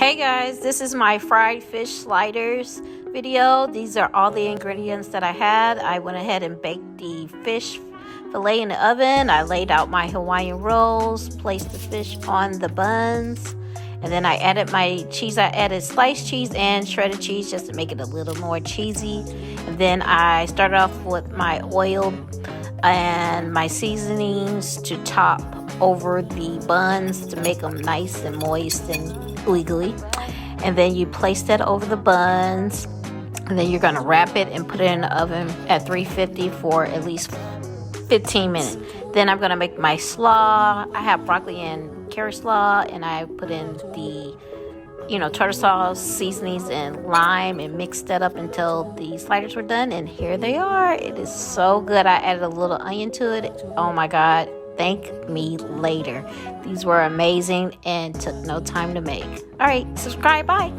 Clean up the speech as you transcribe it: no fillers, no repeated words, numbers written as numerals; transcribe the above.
Hey guys, this is my fried fish sliders video. These are all the ingredients that I had. I went ahead and baked the fish fillet in the oven. I laid out my Hawaiian rolls, placed the fish on the buns, and then I added my cheese. I added sliced cheese and shredded cheese just to make it a little more cheesy. And then I started off with my oil and my seasonings to top over the buns to make them nice and moist and oogly. And then you place that over the buns, and then you're going to wrap it and put it in the oven at 350 for at least 15 minutes. Then I'm going to make my slaw. I have broccoli and carrot slaw, and I put in the tartar sauce, seasonings, and lime, and mixed that up until the sliders were done. And here they are. It is so good. I added a little onion to it. Oh my God. Thank me later. These were amazing and took no time to make. All right, subscribe. Bye.